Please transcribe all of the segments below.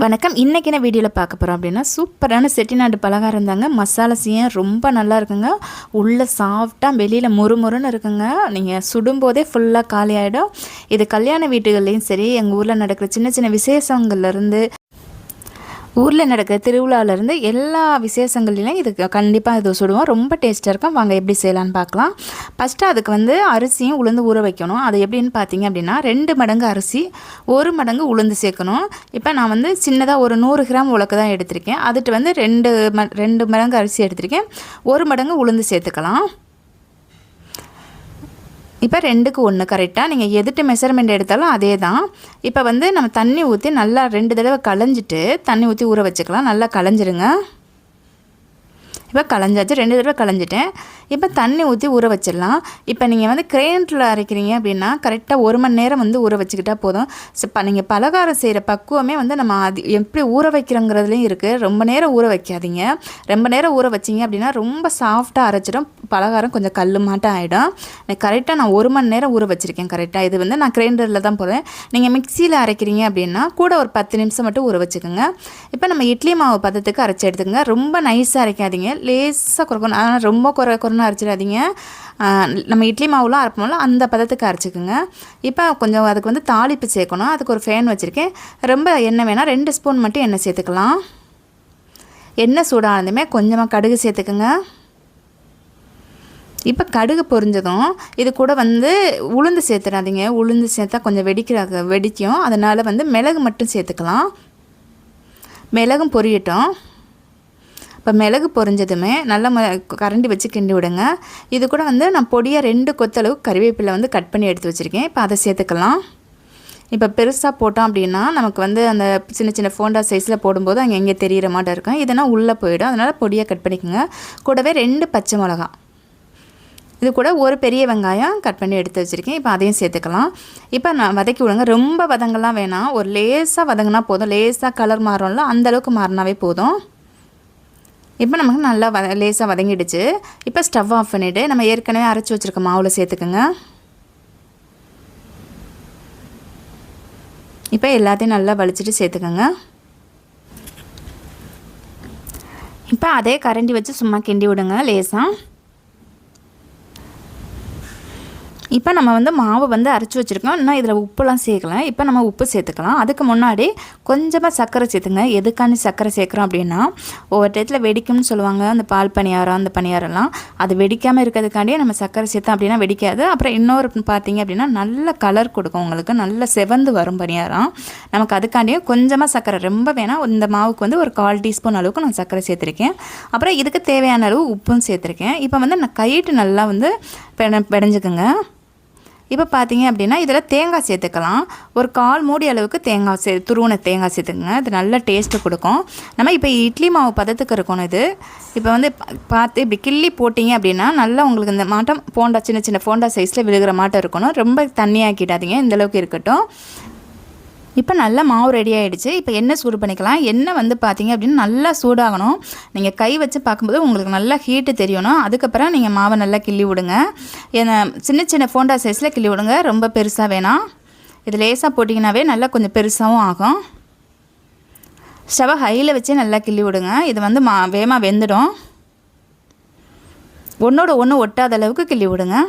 வணக்கம். இன்றைக்கி என்ன வீடியோவில் பார்க்க போகிறோம் அப்படின்னா, சூப்பரான செட்டிநாடு பலகாரம் தாங்க. மசாலா சீயம் ரொம்ப நல்லா இருக்குங்க. உள்ளே சாஃப்டாக வெளியில் முறுமுறுன்னு இருக்குங்க. நீங்கள் சுடும்போதே ஃபுல்லாக காலி ஆகிடும். இது கல்யாண வீட்டுகள்லேயும் சரி, எங்கள் ஊரில் நடக்கிற சின்ன சின்ன விசேஷங்கள்லேருந்து, ஊரில் நடக்கிற திருவிழாவிலேருந்து எல்லா விசேஷங்கள்லையும் இது கண்டிப்பாக இது சுடுவோம். ரொம்ப டேஸ்ட்டாக இருக்கும். வாங்க எப்படி செய்யலான்னு பார்க்கலாம். ஃபஸ்ட்டு அதுக்கு அரிசியும் உளுந்து ஊற வைக்கணும். அது எப்படின்னு பார்த்தீங்க அப்படின்னா, 2 மடங்கு அரிசி 1 மடங்கு உளுந்து சேர்க்கணும். இப்போ நான் சின்னதாக ஒரு 100 கிராம் உலக்கு தான் எடுத்திருக்கேன். அதுட்டு 2 மடங்கு அரிசி எடுத்திருக்கேன். 1 மடங்கு உளுந்து சேர்த்துக்கலாம். இப்போ 2க்கு 1 கரெக்டாக நீங்கள் எதுட்டு மெஷர்மெண்ட் எடுத்தாலும் அதே தான். இப்போ நம்ம தண்ணி ஊற்றி நல்லா 2 தடவை களைஞ்சிட்டு தண்ணி ஊற்றி ஊற வச்சுக்கலாம். நல்லா களைஞ்சிருங்க. இப்போ களைஞ்சாச்சு, 2 தடவை களைஞ்சிட்டேன். இப்போ தண்ணி ஊற்றி ஊற வச்சிடலாம். இப்போ நீங்கள் கிரைண்டரில் அரைக்கிறீங்க அப்படின்னா கரெக்டாக 1 மணி நேரம் ஊற வச்சுக்கிட்டால் போதும். இப்போ நீங்கள் பலகாரம் செய்கிற பக்குவமே நம்ம அது எப்படி ஊற வைக்கிறோங்கிறதுலையும் இருக்குது. ரொம்ப நேரம் ஊற வைக்காதீங்க. ரொம்ப நேரம் ஊற வச்சிங்க அப்படின்னா ரொம்ப சாஃப்டாக அரைச்சிடும். பலகாரம் கொஞ்சம் கல் மாட்டம் ஆகிடும். கரெக்டாக நான் 1 மணி நேரம் ஊற வச்சுருக்கேன். கரெக்டாக இது நான் கிரைண்டரில் தான் போடுறேன். நீங்கள் மிக்சியில் அரைக்கிறீங்க அப்படின்னா கூட ஒரு 10 நிமிஷம் மட்டும் ஊற வச்சுக்கோங்க. இப்போ நம்ம இட்லி மாவு பதத்துக்கு அரைச்சி எடுத்துக்கோங்க. ரொம்ப நைஸாக அரைக்காதீங்க, லேசாக குறைக்கணும். ஆனால் ரொம்ப குறைன்னு அரைச்சிடாதீங்க. நம்ம இட்லி மாவுலாம் அரைப்போம்ல அந்த பதத்துக்கு அரைச்சிக்கோங்க. இப்போ கொஞ்சம் அதுக்கு தாளிப்பு சேர்க்கணும். அதுக்கு ஒரு ஃபேன் வச்சுருக்கேன். ரொம்ப எண்ணெய் வேணால் 2 ஸ்பூன் மட்டும் எண்ணெய் சேர்த்துக்கலாம். எண்ணெய் சூடானதுமே கொஞ்சமாக கடுகு சேர்த்துக்குங்க. இப்போ கடுகு பொரிஞ்சதும் இது கூட உளுந்து சேர்த்துடாதீங்க. உளுந்து சேர்த்தா கொஞ்சம் வெடிக்கும். அதனால் மிளகு மட்டும் சேர்த்துக்கலாம். மிளகும் பொரியட்டும். இப்போ மிளகு பொரிஞ்சதுமே நல்லா கரண்டி வச்சு கிண்டி விடுங்க. இது கூட நான் பொடியாக 2 கொத்தளவு கறிவேப்பிலை கட் பண்ணி எடுத்து வச்சுருக்கேன். இப்போ அதை சேர்த்துக்கலாம். இப்போ பெருசாக போட்டோம் அப்படின்னா நமக்கு அந்த சின்ன சின்ன ஃபோண்டா சைஸில் போடும்போது அங்கே எங்கே தெரிகிற மாட்டோம் இருக்கும். இதனால் உள்ளே போயிடும். அதனால் பொடியாக கட் பண்ணிக்கோங்க. கூடவே 2 பச்சை மிளகா, இது கூட ஒரு பெரிய வெங்காயம் கட் பண்ணி எடுத்து வச்சுருக்கேன். இப்போ அதையும் சேர்த்துக்கலாம். இப்போ நான் வதக்கி விடுங்க. ரொம்ப வதங்கலாம் வேணாம். ஒரு லேசாக வதங்கினா போதும். லேசாக கலர் மாறும்ல, அந்தளவுக்கு மாறினாவே போதும். இப்போ நமக்கு நல்லா லேசாக வதங்கிடுச்சு. இப்போ ஸ்டவ் ஆஃப் பண்ணிவிட்டு நம்ம ஏற்கனவே அரைச்சி வச்சுருக்க மாவில் சேர்த்துக்குங்க. இப்போ எல்லாத்தையும் நல்லா வலிச்சிட்டு சேர்த்துக்கோங்க. இப்போ அதே கரண்டி வச்சு சும்மா கிண்டி விடுங்க லேசாக. இப்போ நம்ம மாவு அரைச்சி வச்சுருக்கோம். இன்னும் இதில் உப்புலாம் சேர்க்கலாம். இப்போ நம்ம உப்பு சேர்த்துக்கலாம். அதுக்கு முன்னாடி கொஞ்சமாக சர்க்கரை சேர்த்துங்க. எதுக்காண்டி சர்க்கரை சேர்க்குறோம் அப்படின்னா, ஒவ்வொரு டயத்தில் வெடிக்கும்னு சொல்லுவாங்க. அந்த பால் பணியாரம் அந்த பணியாரம்லாம் அது வெடிக்காமல் இருக்கிறதுக்காண்டியே நம்ம சர்க்கரை சேர்த்தோம் அப்படின்னா வெடிக்காது. அப்புறம் இன்னொரு பார்த்தீங்க அப்படின்னா நல்ல கலர் கொடுக்கும். உங்களுக்கு நல்ல செவந்து வரும் பணியாரம். நமக்கு அதுக்காண்டியே கொஞ்சமாக சர்க்கரை, ரொம்ப வேணாம். இந்த மாவுக்கு ஒரு 1/4 டீஸ்பூன் அளவுக்கு நான் சர்க்கரை சேர்த்துருக்கேன். அப்புறம் இதுக்கு தேவையான அளவு உப்பும் சேர்த்துருக்கேன். இப்போ நான் கையிட்டு நல்லா பிடைஞ்சுக்குங்க. இப்போ பார்த்தீங்க அப்படின்னா இதில் தேங்காய் சேர்த்துக்கலாம். ஒரு 1/4 மூடி அளவுக்கு துருவன தேங்காய் சேர்த்துக்குங்க. இது நல்ல டேஸ்ட்டு கொடுக்கும். நம்ம இப்போ இட்லி மாவு பதத்துக்கு இருக்கணும். இது இப்போ பார்த்து இப்படி கிள்ளி போட்டிங்க அப்படின்னா நல்லா உங்களுக்கு இந்த மாட்டம் போண்டா சின்ன சின்ன போண்டா சைஸில் விழுகிற மாட்டம் இருக்கணும். ரொம்ப தண்ணியாக்கிடாதீங்க. இந்தளவுக்கு இருக்கட்டும். இப்போ நல்லா மாவு ரெடி ஆகிடுச்சு. இப்போ எண்ணெய் சூடு பண்ணிக்கலாம். எண்ணெய் பார்த்தீங்க அப்படின்னா நல்லா சூடாகணும். நீங்கள் கை வச்சு பார்க்கும்போது உங்களுக்கு நல்லா ஹீட்டு தெரியணும். அதுக்கப்புறம் நீங்கள் மாவை நல்லா கிள்ளி விடுங்க. சின்ன சின்ன ஃபோண்டா சைஸில் கிள்ளி விடுங்க. ரொம்ப பெருசாக வேணாம். இது லேசாக போட்டிங்கனாவே நல்லா கொஞ்சம் பெருசாகவும் ஆகும். ஸ்டவ் ஹையில் வச்சு நல்லா கிள்ளி விடுங்க. இது வேகமாக வெந்துடும். ஒன்றோட ஒன்று ஒட்டாத அளவுக்கு கிள்ளி விடுங்க.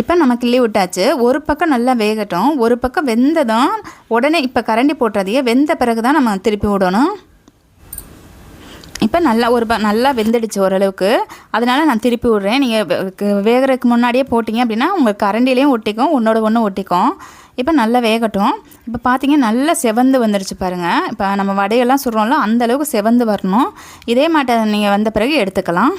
இப்போ நம்ம கிள்ளி விட்டாச்சு. ஒரு பக்கம் நல்லா வேகட்டும். ஒரு பக்கம் வெந்ததும் உடனே இப்போ கரண்டி போட்டுறதையே வெந்த பிறகு தான் நம்ம திருப்பி விடணும். இப்போ நல்லா நல்லா வெந்துடுச்சு ஓரளவுக்கு. அதனால் நான் திருப்பி விட்றேன். நீங்கள் வேகிறதுக்கு முன்னாடியே போட்டிங்க அப்படின்னா உங்கள் கரண்டிலையும் ஒட்டிக்கும், ஒன்றோட ஒன்று ஒட்டிக்கும். இப்போ நல்லா வேகட்டும். இப்போ பார்த்தீங்க நல்லா செவந்து வந்துடுச்சு பாருங்கள். இப்போ நம்ம வடையெல்லாம் சுடுறோம்ல அந்தளவுக்கு செவந்து வரணும். இதே மாட்டை நீங்கள் வந்த பிறகு எடுத்துக்கலாம்.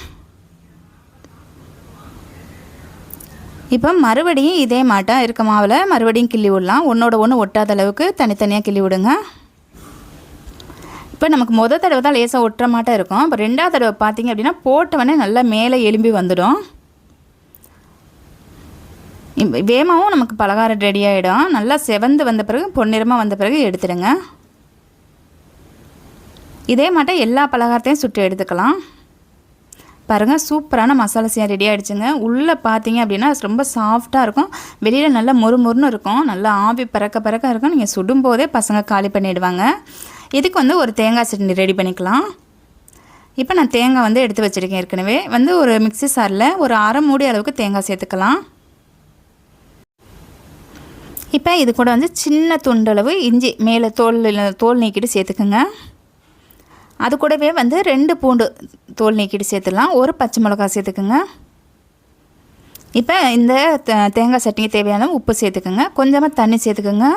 இப்போ மறுபடியும் இதே மாட்டம் இருக்க மாவில் மறுபடியும் கிள்ளி விடலாம். ஒன்றோட ஒன்று ஒட்டாத அளவுக்கு தனித்தனியாக கிள்ளி விடுங்க. இப்போ நமக்கு முதல் தடவை தான் லேசாக ஒட்டுற மாட்டம் இருக்கும். இப்போ 2ஆவது தடவை பார்த்தீங்க அப்படின்னா போட்டவொடனே நல்லா மேலே எலும்பி வந்துடும். வேகமாகவும் நமக்கு பலகாரம் ரெடி ஆகிடும். நல்லா செவந்து வந்த பிறகு பொன்னிறமாக வந்த பிறகு எடுத்துடுங்க. இதே மாட்டம் எல்லா பலகாரத்தையும் சுட்டு எடுத்துக்கலாம். பாருங்கள் சூப்பரான மசாலா சேமியா ரெடி ஆகிடுச்சுங்க. உள்ளே பார்த்தீங்க அப்படின்னா ரொம்ப சாஃப்டாக இருக்கும், வெளியில் நல்லா மொறுமொறுன்னு இருக்கும், நல்லா ஆவி பறக்க இருக்கும். நீங்கள் சுடும்போதே பசங்க காலி பண்ணிவிடுவாங்க. இதுக்கு வந்து ஒரு தேங்காய் சட்னி ரெடி பண்ணிக்கலாம். இப்போ நான் தேங்காய் வந்து எடுத்து வச்சுருக்கேன். ஏற்கனவே வந்து ஒரு மிக்ஸி சாரில் ஒரு அரை மூடி அளவுக்கு தேங்காய் சேர்த்துக்கலாம். இப்போ இது கூட வந்து சின்ன துண்டளவு இஞ்சி மேலே தோல் நீக்கிட்டு சேர்த்துக்குங்க. அது கூடவே வந்து 2 பூண்டு தோல் நீக்கிட்டு சேர்த்துடலாம். ஒரு பச்சை மிளகாய் சேர்த்துக்குங்க. இப்போ இந்த தேங்காய் சட்னிக்கு தேவையான உப்பு சேர்த்துக்குங்க. கொஞ்சமாக தண்ணி சேர்த்துக்குங்க.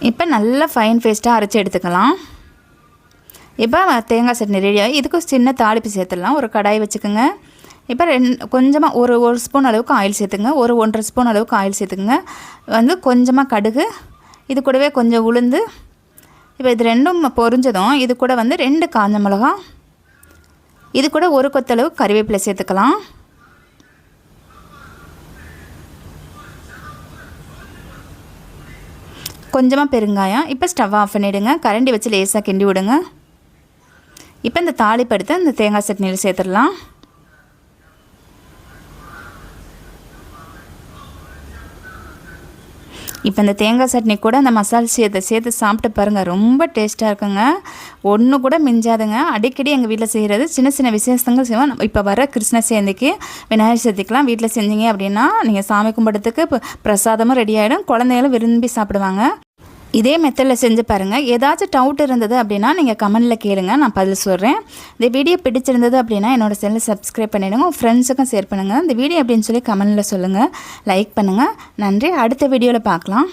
இப்போ நல்லா ஃபைன் பேஸ்ட்டாக அரைச்சி எடுத்துக்கலாம். இப்போ தேங்காய் சட்னி ரெடியாகி இதுக்கு சின்ன தாளிப்பு சேர்த்துடலாம். ஒரு கடாய் வச்சுக்கோங்க. இப்போ கொஞ்சமாக ஒரு ஸ்பூன் அளவுக்கு ஆயில் சேர்த்துங்க. ஒரு 1.5 ஸ்பூன் அளவுக்கு ஆயில் சேர்த்துக்குங்க. வந்து கொஞ்சமாக கடுகு, இது கூடவே கொஞ்சம் உளுந்து. இப்போ இது ரெண்டும் பொரிஞ்சதும் இது கூட வந்து 2 காஞ்ச மிளகா, இது கூட ஒரு கொத்தளவு கறிவேப்பிலை சேர்த்துக்கலாம். கொஞ்சமாக பெருங்காயம். இப்போ ஸ்டவ் ஆஃப் பண்ணிவிடுங்க. கரண்டி வச்சு லேசாக கிண்டி விடுங்க. இப்போ இந்த தாளிப்பு எடுத்து இந்த தேங்காய் சட்னியில் சேர்த்துடலாம். இப்போ இந்த தேங்காய் சட்னி கூட அந்த மசாலா சேர்த்து சாப்பிட்டு பாருங்கள், ரொம்ப டேஸ்ட்டாக இருக்குங்க. ஒன்று கூட மிஞ்சாதுங்க. அடிக்கடி எங்கள் வீட்டில் செய்கிறது சின்ன விசேஷங்கள் செய்வோம். இப்போ வர கிருஷ்ண ஜெயந்திக்கு, விநாயகர் சதுர்த்திக்கெலாம் வீட்டில் செஞ்சீங்க அப்படின்னா நீங்கள் சாமி கும்பிட்றதுக்கு பிரசாதமும் ரெடி ஆகிடும், குழந்தைகளும் விரும்பி சாப்பிடுவாங்க. இதே மெத்தடில் செஞ்சு பாருங்கள். ஏதாச்சும் டவுட் இருந்தது அப்படின்னா நீங்கள் கமெண்டில் கேளுங்க, நான் பதில் சொல்கிறேன். இந்த வீடியோ பிடிச்சிருந்தது அப்படின்னா என்னோடய சேனலை சப்ஸ்கிரைப் பண்ணிவிடுங்க, உங்கள் ஃப்ரெண்ட்ஸுக்கும் ஷேர் பண்ணுங்கள். இந்த வீடியோ அப்படின்னு சொல்லி கமெண்டில் சொல்லுங்கள், லைக் பண்ணுங்கள். நன்றி. அடுத்த வீடியோவில் பார்க்கலாம்.